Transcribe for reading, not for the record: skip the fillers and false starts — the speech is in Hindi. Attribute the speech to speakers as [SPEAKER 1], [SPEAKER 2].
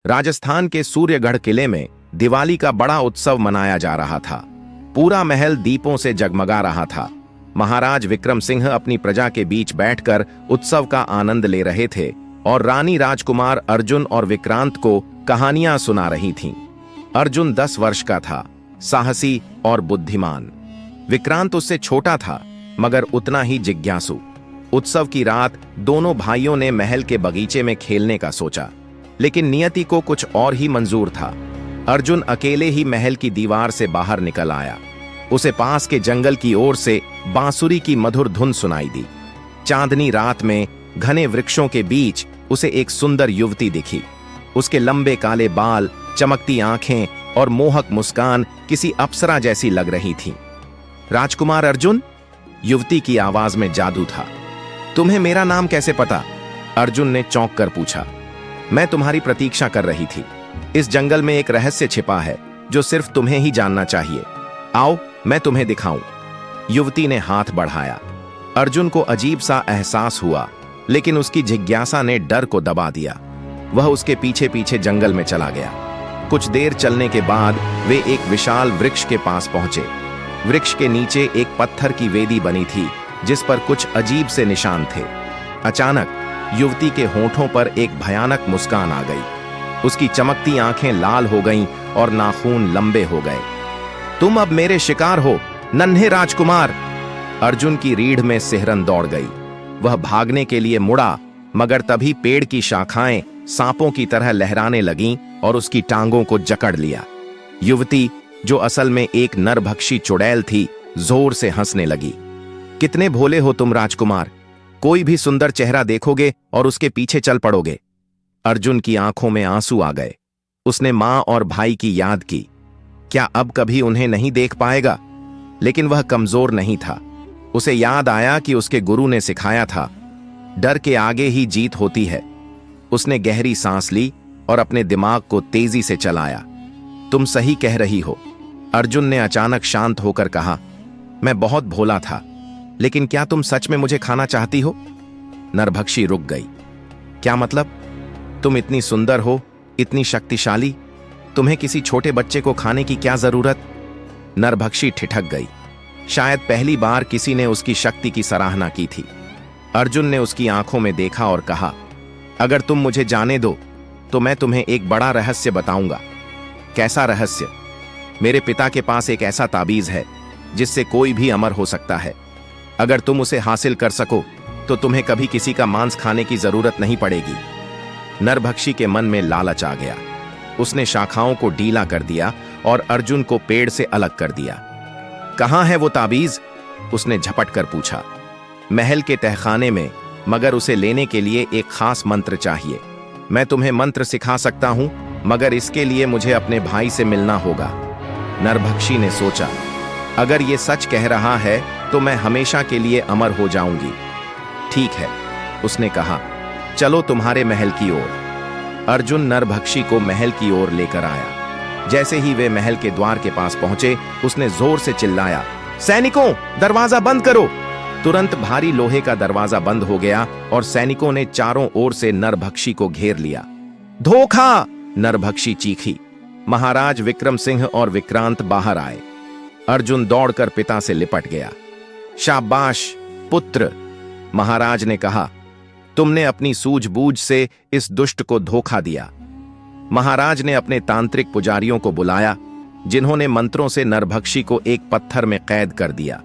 [SPEAKER 1] राजस्थान के सूर्यगढ़ किले में दिवाली का बड़ा उत्सव मनाया जा रहा था। पूरा महल दीपों से जगमगा रहा था। महाराज विक्रम सिंह अपनी प्रजा के बीच बैठकर उत्सव का आनंद ले रहे थे और रानी राजकुमार अर्जुन और विक्रांत को कहानियां सुना रही थीं। अर्जुन 10 वर्ष का था, साहसी और बुद्धिमान। विक्रांत उससे छोटा था मगर उतना ही जिज्ञासु। उत्सव की रात दोनों भाइयों ने महल के बगीचे में खेलने का सोचा, लेकिन नियति को कुछ और ही मंजूर था। अर्जुन अकेले ही महल की दीवार से बाहर निकल आया। उसे पास के जंगल की ओर से बांसुरी की मधुर धुन सुनाई दी। चांदनी रात में घने वृक्षों के बीच उसे एक सुंदर युवती दिखी। उसके लंबे काले बाल, चमकती आंखें और मोहक मुस्कान किसी अप्सरा जैसी लग रही थी। राजकुमार अर्जुन, युवती की आवाज में जादू था। तुम्हें मेरा नाम कैसे पता? अर्जुन ने चौंक कर पूछा। मैं तुम्हारी प्रतीक्षा कर रही थी। इस जंगल में एक रहस्य छिपा है जो सिर्फ तुम्हें ही जानना चाहिए। आओ, मैं तुम्हें दिखाऊं। युवती ने हाथ बढ़ाया। अर्जुन को अजीब सा एहसास हुआ, लेकिन उसकी जिज्ञासा ने डर को दबा दिया। वह उसके पीछे पीछे जंगल में चला गया। कुछ देर चलने के बाद वे एक विशाल वृक्ष के पास पहुंचे। वृक्ष के नीचे एक पत्थर की वेदी बनी थी जिस पर कुछ अजीब से निशान थे। अचानक युवती के होठों पर एक भयानक मुस्कान आ गई। उसकी चमकती आंखें लाल हो गईं और नाखून लंबे हो गए। तुम अब मेरे शिकार हो, नन्हे राजकुमार। अर्जुन की रीढ़ में सिहरन दौड़ गई। वह भागने के लिए मुड़ा, मगर तभी पेड़ की शाखाएं सांपों की तरह लहराने लगीं और उसकी टांगों को जकड़ लिया। युवती, जो असल में एक नरभक्षी चुड़ैल थी, जोर से हंसने लगी। कितने भोले हो तुम राजकुमार। कोई भी सुंदर चेहरा देखोगे और उसके पीछे चल पड़ोगे। अर्जुन की आंखों में आंसू आ गए। उसने मां और भाई की याद की। क्या अब कभी उन्हें नहीं देख पाएगा? लेकिन वह कमजोर नहीं था। उसे याद आया कि उसके गुरु ने सिखाया था, डर के आगे ही जीत होती है। उसने गहरी सांस ली और अपने दिमाग को तेजी से चलाया। तुम सही कह रही हो, अर्जुन ने अचानक शांत होकर कहा। मैं बहुत भोला था, लेकिन क्या तुम सच में मुझे खाना चाहती हो? नरभक्षी रुक गई। क्या मतलब? तुम इतनी सुंदर हो, इतनी शक्तिशाली, तुम्हें किसी छोटे बच्चे को खाने की क्या जरूरत? नरभक्षी ठिठक गई। शायद पहली बार किसी ने उसकी शक्ति की सराहना की थी। अर्जुन ने उसकी आंखों में देखा और कहा, अगर तुम मुझे जाने दो तो मैं तुम्हें एक बड़ा रहस्य बताऊंगा। कैसा रहस्य? मेरे पिता के पास एक ऐसा ताबीज है जिससे कोई भी अमर हो सकता है। अगर तुम उसे हासिल कर सको तो तुम्हें कभी किसी का मांस खाने की जरूरत नहीं पड़ेगी। नरभक्षी के मन में लालच आ गया। उसने शाखाओं को ढीला कर दिया और अर्जुन को पेड़ से अलग कर दिया। कहां है वो ताबीज? उसने झपट कर पूछा। महल के तहखाने में, मगर उसे लेने के लिए एक खास मंत्र चाहिए। मैं तुम्हें मंत्र सिखा सकता हूं, मगर इसके लिए मुझे अपने भाई से मिलना होगा। नरभक्षी ने सोचा, अगर ये सच कह रहा है तो मैं हमेशा के लिए अमर हो जाऊंगी। ठीक है, उसने कहा, चलो तुम्हारे महल की ओर। अर्जुन नरभक्षी को महल की ओर लेकर आया। जैसे ही वे महल के द्वार के पास पहुंचे, उसने जोर से चिल्लाया, सैनिकों, दरवाजा बंद करो। तुरंत भारी लोहे का दरवाजा बंद हो गया और सैनिकों ने चारों ओर से नरभक्षी को घेर लिया। धोखा! नरभक्षी चीखी। महाराज विक्रम सिंह और विक्रांत बाहर आए। अर्जुन दौड़कर पिता से लिपट गया। शाबाश पुत्र, महाराज ने कहा, तुमने अपनी सूझबूझ से इस दुष्ट को धोखा दिया। महाराज ने अपने तांत्रिक पुजारियों को बुलाया, जिन्होंने मंत्रों से नरभक्षी को एक पत्थर में कैद कर दिया।